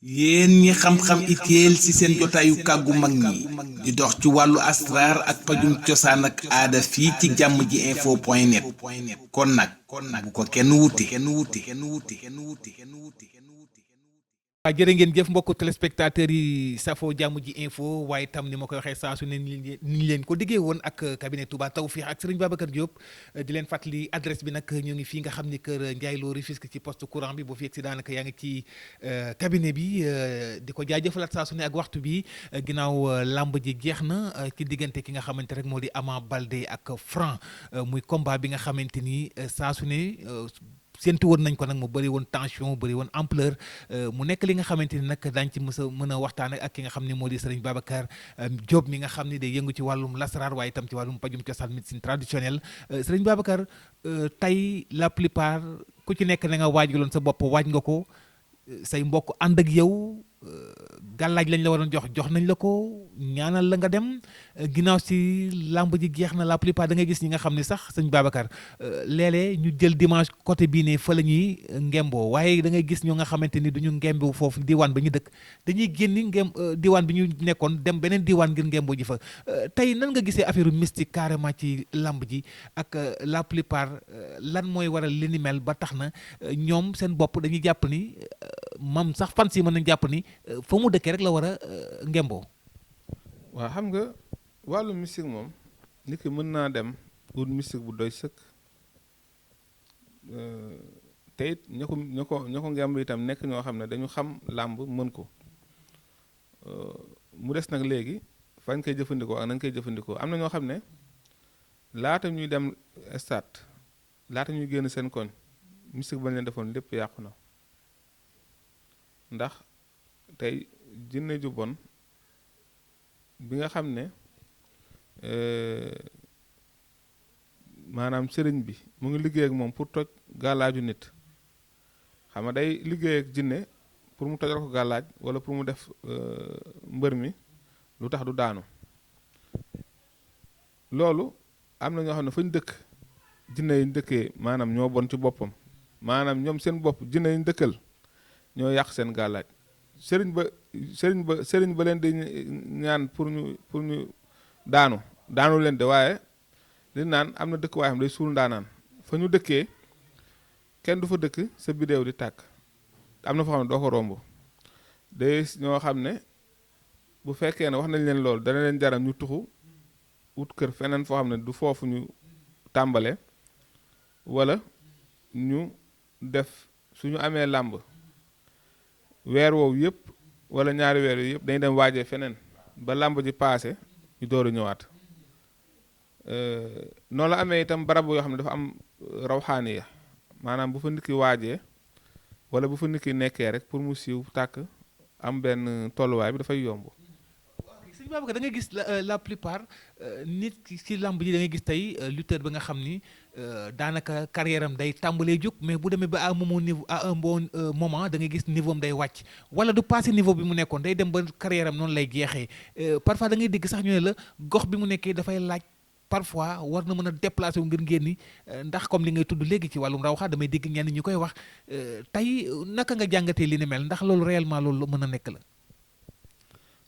yéen ñi xam-xam itéel ci seen jotaayu kàggu mag ñi di dox ci wàllu asraar ak pajum cosaan ak aada fii ci jàmm ji info point net kon nag bu ko kenn wuti. waaw jërë ngeen jëf mbokku téléspectateurs yi safo jàmm ji info waaye tam ni ma koy waxee saa su ne ni leen ko diggee woon ak cabinet Touba Tawfiq ak Serigne Babacar Diop di leen fàttali adresse bi nag ñu ngi fii nga xam ni kër Ndiaye Lo Rufisque ci poste courant bi boo fi yegg si daanaka yaa ngi ci cabinet bi di ko jaajëfalaat saa su ne ak waxtu bi ginnaaw lamb ji jeex na ci diggante ki nga xamante rek moo di Ama Baldé ak Franc muy combat bi nga xamante ni saa su ne séntu woon nañ ko nag mu bëri woon tension bëri woon ampleur mu nekk li nga xamante ni nag daañ ci mën a waxtaan ak ki nga xam ne moo di Serigne Babacar Diop mi nga xam ne day yëngu ci wàllum lasaraar waaye itam ci wàllum pajum cosaan médecine traditionnelle Serigne Babacar tey la plupart ku ci nekk na nga waajaloon sa bopp waaj nga ko say mbokk ànd ak yow gàllaaj lañ la waroon jox nañ la ko ñaanal la nga dem ginnaaw si làmb ji jeex na la plupart da ngay gis ñi nga xam ne sax sëñ Babacar léeg-léeg ñu jël dimanche côté bii ne fa la ñuy ngemboo waaye da ngay gis ñoo nga xamante ni duñu ngembu foofu diwaan ba ñu dëkk dañuy génni diwaan bi ñu nekkoon dem beneen diwaan ngir ngemboo ji fa tey nan nga gisee affaire mystique carrément ci làmb ji ak la plupart lan mooy waral li ni mel ba tax na ñoom seen bopp dañuy jàpp ni mam sax fan si mën nañ jàpp ni fa mu dëkkee rek la war a ngemboo. waaw xam nga wàllu mystique moom nit ki mën naa dem ut mystique bu doy sëkk te it ña ko ngemb itam nekk ñoo xam ne dañu xam làmb mën ko mu des nag léegi fañ koy jëfandikoo ak nañ koy jëfandikoo am na ñoo xam ne laata ñuy dem stade laata ñuy génn seen koñ mystique bañ leen defoon lépp yàqu na ndax tey jinne ju bon bi nga xam ne maanaam sëriñ bi mu ngi liggéey ak moom pour toj gàllaaju nit xam nga day liggéey ak jinne pour mu tojal ko gàllaaj wala pour mu def mbër mi lu tax du daanu loolu am na ñoo xam ne fañ dëkk jinne yi ñu dëkkee maanaam ñoo bon ci boppam maanaam ñoom seen bopp jinne yi ñu dëkkal ñoo yàq seen gàllaaj sëriñ ba leen di ñaan pour ñu daanu leen de waaye li naan am na dëkk waaye xam day suul ndaanaan fa ñu dëkkee kenn du fa dëkk sa bidéew di tàkk am na foo xam ne doo ko romb day ñoo xam ne bu fekkee ne wax nañ leen loolu dana leen jaram ñu tuxu wut kër feneen foo xam ne du foofu ñu tàmbale wala ñu def suñu amee làmb weer woowu yëpp wala ñaari weer yooyu yëpp dañuy dem waajee feneen ba làmb ji paase ñu door a ñëwaat noonu la amee itam barab yoo xam ne dafa am rawxaaniya maanaam bu fa nit ki waajee wala bu fa nit ki nekkee rek pour mu siiw tàkk am benn tolluwaay bi dafay yomb. sëñ Babacar da ngay gis la plupart nit ki ci làmb ji da ngay gis tey lutteur ba nga xam ni daanaka carrière am day tàmbalee jóg mais bu demee ba à un bon moment da ngay gis niveau am day wàcc wala du passé niveau bi mu nekkoon day dem ba carrière am noonu lay jeexee parfois da ngay dégg sax ñu ne la gox bi mu nekkee dafay laaj parfois war na mën a déplacé wu ngir génni ndax comme li ngay tudd léegi ci wàllum rawxa damay dégg ñenn ñu koy wax tey naka nga jàngatee li ni mel ndax loolu réellement loolu mën a nekk la.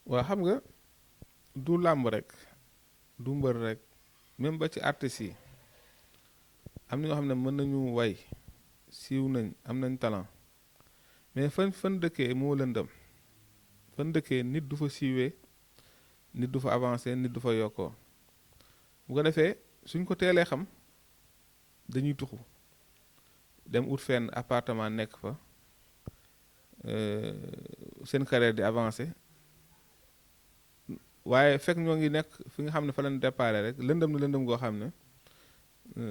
waaw xam nga du làmb rek du mbër rek même ba ci artistes yi am na ñoo xam ne mën nañu way siiw nañ am nañ talent mais fan dëkkee moo lëndëm fan dëkkee nit du fa siiwee nit du fa avancé nit du fa yokkoo bu ko defee suñ ko teelee xam dañuy tuxu dem ut fenn appartement nekk fa seen carrière di avancé waaye fekk ñoo ngi nekk fi nga xam ne fa leen déparé rek lëndëm na lëndëm goo xam ne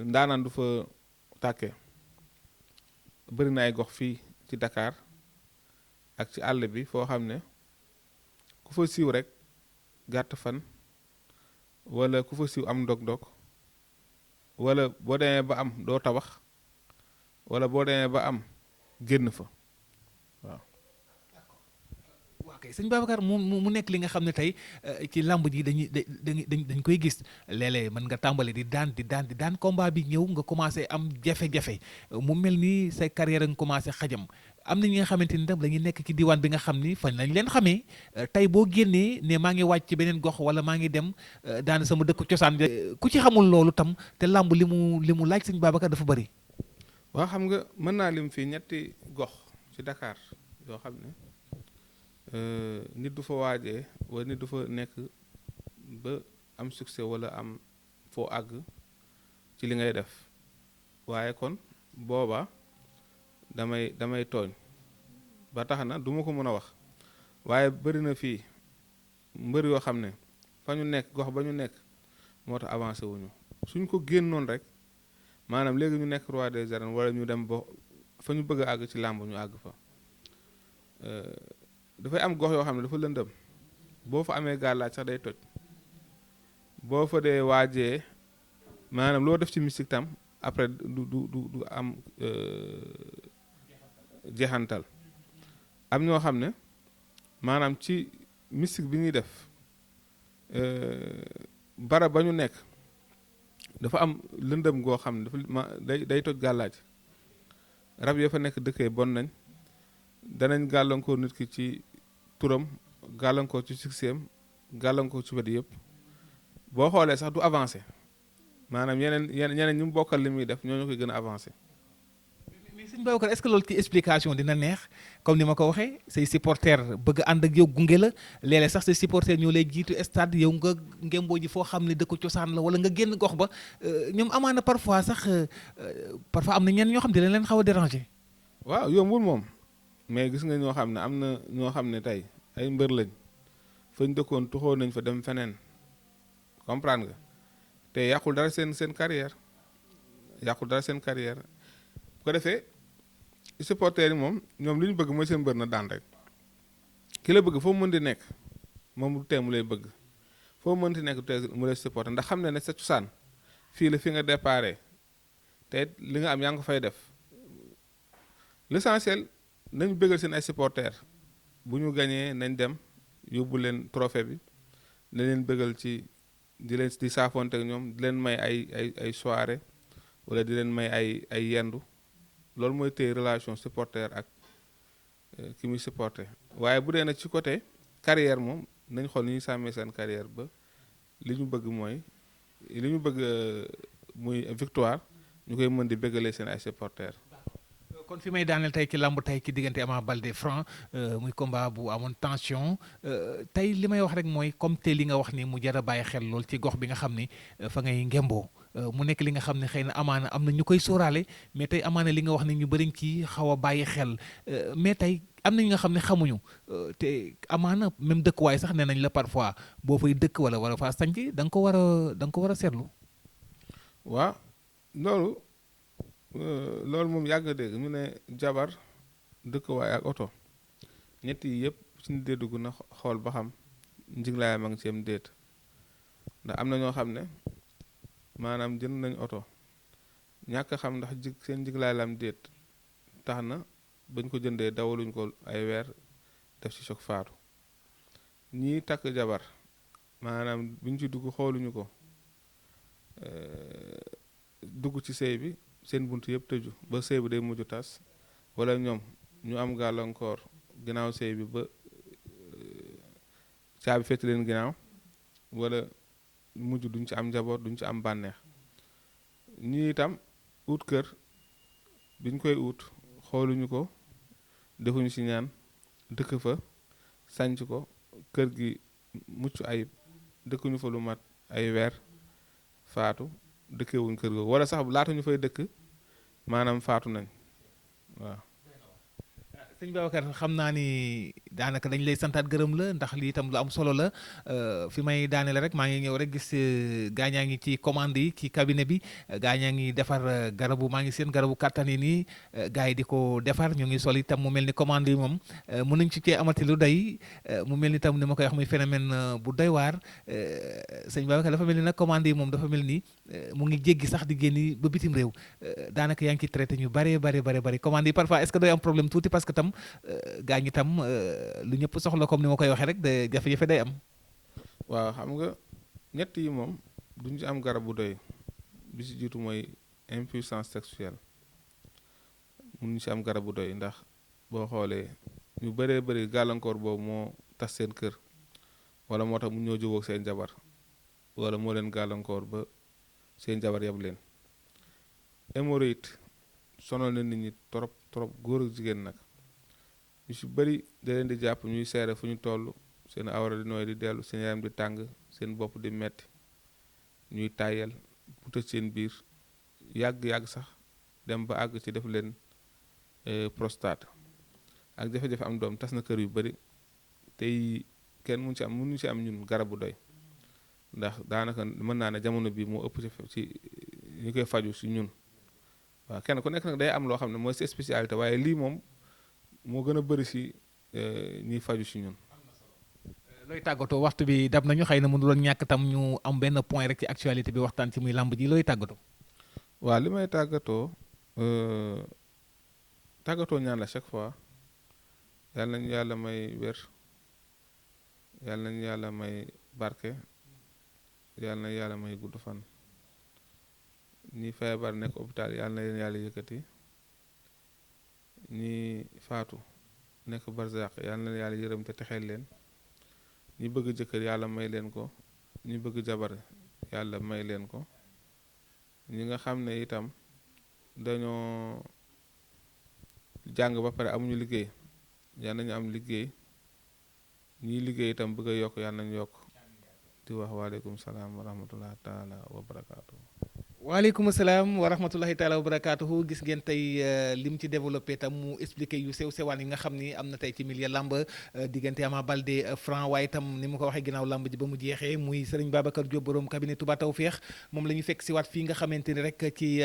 ndaanaan du fa tàkkee bëri na ay gox fii ci Dakar ak ci àll bi foo xam ne ku fa siiw rek gàtt fan wala ku fa siiw am ndog-ndog wala boo demee ba am doo tabax wala boo demee ba am génn fa waaw. ok sëñ Babacar mu nekk li nga xam ne tey ci làmb ji dañ koy gis léeg-léeg mën nga tàmbali di daan combat bi ñëw nga commencé am jafe-jafe mu mel ni sa carrière nga commencé xajam am na ñi nga xamante ni tam dañuy nekk ci diwaan bi nga xam ni fañ lañ leen xamee tey boo génnee ne maa ngi wàcc ci beneen gox wala maa ngi dem daana sama dëkk cosaan ku ci xamul loolu tam te làmb li mu laaj sëñ Babacar dafa bëri. waaw xam nga mën naa lim fii ñetti gox ci Dakar yoo xam ne nit du fa waajee wala nit du fa nekk ba am succès wala am foo àgg ci li ngay def waaye kon booba damay tooñ ba tax na du ma ko mën a wax waaye bëri na fii mbër yoo xam ne fa ñu nekk gox ba ñu nekk moo tax avancé wuñu suñ ko génnoon rek maanaam léegi ñu nekk roi des arènes wala ñu dem ba fa ñu bëgg a àgg ci làmb ñu àgg fa dafay am gox yoo xam ne dafa lëndëm boo fa amee gàllaaj sax day toj boo fa dee waajee maanaam loo def ci mystique tam après du am jeexantal am ñoo xam ne maanaam ci mystique bi ñuy def bara ba ñu nekk dafa am lëndëm goo xam ne dafa day toj gàllaaj rab ya fa nekk dëkkee bon nañ danañ gàllankoor nit ki ci turam gàllankoor ci succès gàllankoor ci wet yëpp boo xoolee sax du avancé maanaam ñeneen ñu mu bokkal li muy def ñooñu koy gën a avancé. mais sëñ Babacar est-ce que loolu ci explication dina neex comme ni ma ko waxee say supporters bëgg ànd ak yow gunge la léeg-léeg sax say supporters ñoo lay jiitu stade yow nga ngemboo ji foo xam ne dëkk cosaan la wala nga génn gox ba ñoom amaana parfois sax parfois am na ñenn ñoo xam ne dina leen xaw a déranger. waaw yombul moom mais gis nga ñoo xam ne am na ñoo xam ne tey ay mbër lañ fañ dëkkoon tuxoo nañ fa dem feneen comprendre nga te yàqul dara seen carrière bu ko defee supporters yi moom ñoom li ñu bëgg mooy seen mbër na daan rek ki la bëgg foo mën di nekk moom du tee mu lay bëgg foo mën di nekk du tee mu lay supporter ndax xam ne sa cosaan fii la fi nga déparé te li nga am yaa ngi ko fay def l'essentiel nañu bëggal seen ay supporters bu ñu gañee nañ dem yóbbu leen trophée bi na leen bëggal ci di saafonte ak ñoom di leen may ay soirée wala di leen may ay yendu loolu mooy téye relation supporter ak ki muy supporter waaye bu dee nag ci côté carrière moom nañ xool ni ñuy sàmmee seen carrière ba li ñu bëgg muy victoire ñu koy mën di bëggalee seen ay supporters. kon fi may daaneel tey ci làmb tey ci diggante Ama Baldé Franc muy combat bu amoon tension tey li may wax rek mooy comme te li nga wax ni mu jar a bàyyi xel lool ci gox bi nga xam ni fa ngay ngemboo mu nekk li nga xam ne xëy na amaana am na ñu koy sóoraale mais tey amaana li nga wax ni ñu bëriñ ci xaw a bàyyi xel mais tey am na ñi nga xam ne xamuñu te amaana même dëkkuwaay sax nee nañ la parfois boo fay dëkk wala faa sanc da nga ko war a seetlu. waaw loolu moom yàgg nga dégg ñu ne jabar dëkkuwaay ak oto ñett yi yëpp suñu dee dugg na xool ba xam njiglaayam a ngi ci am déet ndax am na ñoo xam ne maanaam jënd nañ oto ñàkk xam ndax seen njiglaay la am déet tax na bañ ko jëndee dawaluñ ko ay weer def ci choc faatu ñii takk jabar maanaam buñ ci dugg xooluñu ko dugg ci sëy bi seen bunt yëpp tëju ba sëy bi day mujj tas wala ñoom ñu am gàllankoor ginnaaw sëy bi ba caabi fett leen ginnaaw wala mujj duñ ci am njaboot duñ ci am bànneex ñii itam ut kër biñ koy ut xooluñu ko defuñu ci ñaan dëkk fa sanc ko kër gi mucc ayib dëkkuñu fa lu mat ay weer faatu dëkkewuñ kër googu wala sax laata ñu fay dëkk maanaam faatu nañ waaw. sëñ Babacar xam naa ni daanaka dañ lay santaat gërëm la ndax lii itam lu am solo la fi may daanele rek maa ngi ñëw rek gis gaañaa ngi ci commande yi ci cabinet bi gaañaa ngi defar garabu maa ngi seen garabu kattan yi nii gars yi di ko defar ñu ngi sol itam mu mel ni commande yi moom mën nañ ci cee amati lu doy mu mel ni itam ni ma koy wax muy phénomène bu doy waar sëñ Babacar dafa mel ni nag commande yi moom dafa mel ni mu ngi jéggi sax di génni ba bitim réew daanaka yaa ngi ci traité ñu bari commande yi parfois est-ce que doy am problème tuuti parce que tam gaa ñi tam lu ñëpp soxla comme ni ma koy waxee rek de jafe-jafe day am. waaw xam nga ñett yi moom duñ ci am garab bu doy bi ci jiitu mooy impuissance sexuelle mënuñ ci am garab bu doy ndax boo xoolee ñu bëree bëri gàllankoor boobu moo tas seen kër wala moo tax mu ñoo jubóog seen jabar wala moo leen gàllankoor ba seen jabar yab leen. hémorroïde sonal na nit ñi trop trop góor ak jigéen nag ñu si bëri da leen di jàpp ñuy seere fu ñu toll seen awra di nooy di dellu seen yaram di tàng seen bopp di metti ñuy tàyyal bu tëj seen biir yàgg-yàgg sax dem ba àgg ci def leen prostate ak jafe-jafe am doom tas na kër yu bëri tey kenn mënu ci am ñun garab bu doy ndax daanaka mën naa ne jamono bi moo ëpp ci ñu koy faju si ñun waaw kenn ku nekk nag day am loo xam ne mooy si spécialité waaye lii moom moo gën a bëri si ñuy faju si ñun. looy tàggatoo waxtu bi dab nañu xëy na mënu doon ñàkk tam ñu am benn point rek ci actualité bi waxtaan ci muy làmb ji looy tàggatoo. waaw li may tàggatoo ñaan la chaque fois yàlla nañu yàlla may wér yàlla nañu yàlla may barke yàlla nañu yàlla may gudd fan ñi feebar nekk hôpital yàlla na leen yàlla yëkkati ñi faatu nekk barzaq yàlla na leen yàlla yërëm te texeel leen ñi bëgg jëkkër yàlla may leen ko ñi bëgg jabar yàlla may leen ko ñi nga xam ne itam dañoo jàng ba pare amuñu liggéey yàlla nañu am liggéey ñiy liggéey itam bëgg a yokk yàlla nañu yokk di wax waaleykum salaam wa rahmatullahi taala wa barakaatu. waaleykum salaam wa rahmatullahi taala wa barakaatuhu gis ngeen tey lim ci développé tam mu expliqué yu sew sewaan yi nga xam ni am na tey ci milieu lamb diggante Ama Baldé Franc waaye tam ni mu ko waxee ginnaaw lamb ji ba mu jeexee muy Serigne Babacar Diop borom cabinet Touba Tawfekh moom la ñu fekk si waat fii nga xamante ni rek ci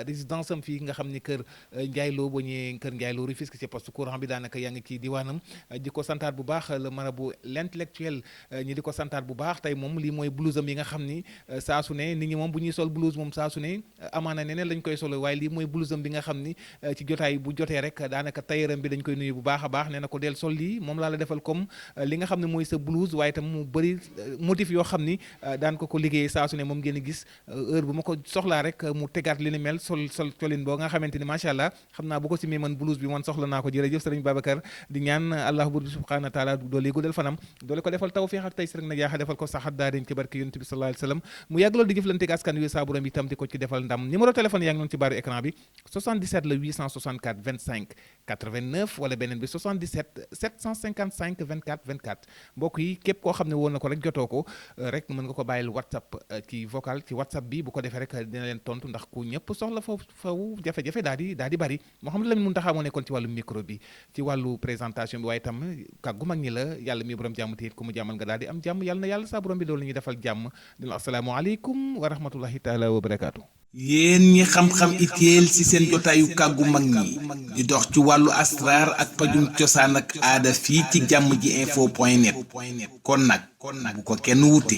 résidence am fii nga xam ni kër Ndiaye Lo boo ñëwee kër Ndiaye Lo Rufisque ci poste courant bi daanaka yaa ngi ci diwaanam di ko santaat bu baax le marabout l'intellectuel ñi di ko santaat bu baax tey moom lii mooy blouse am yi nga xam ni saa su ne nit ñi moom bu ñuy sol blouse moom saa su ne amaana neneen lañ koy solo waaye lii mooy blousam bi nga xam ni ci jotaay bu jotee rek daanaka tayeram bi dañ koy nuyu bu baax a baax nee na ko del sol lii moom laa la defal comme li nga xam ne mooy sa blouse waaye tam mu bëri motif yoo xam ni daan ko liggéeyee saa su ne moom ngeen gis heure bu ma ko soxlaa rek mu tegaat li ni mel sol colin boo nga xamante ni macha allah xam naa bu ko si mee man blouse bi man soxla naa ko jërëjëf sëriñ Babacar di ñaan allah bur subhanahu wa taala doole guddal fanam doole ko defal tawfiix ak tey sëriñ na jaaxa defal ko saxat daa dañ ci barke yonent bi sallallahu alayhi wasallam mu yàgg loolu di jëflante ak askan wi saa borom itam di ko ci defal ndam numéro téléphone yaa ngi noonu ci baaru écran bi 77 la 864 25 89 wala beneen bi 77 755 24 24 mbokk yi képp koo xam ne woon na ko rek jotoo ko rek mën nga ko bàyyil whatsapp ci vocal ci whatsapp bi bu ko defee rek dina leen tontu ndax ku ñëpp soxla foofu jafe-jafe daal di bari moo xam ne la mun taxaa moo nekkoon ci wàllu micro bi ci wàllu présentation bi waaye itam kàggu mag ñi la yàlla mi borom jàmm te it ku mu jàmmal nga daal di am jàmm yàlla na yàlla saa borom bi loolu la ñuy defal jàmm dina asalaamaaleykum wa rahmatullahi taala wa barakaatu. yéen ñi xam-xam itéel ci seen jotaayu kàggu mag ñi di dox ci wàllu asraar ak pajum cosaan ak aada fii ci jàmm ji info point net kon nag bu ko kenn wuti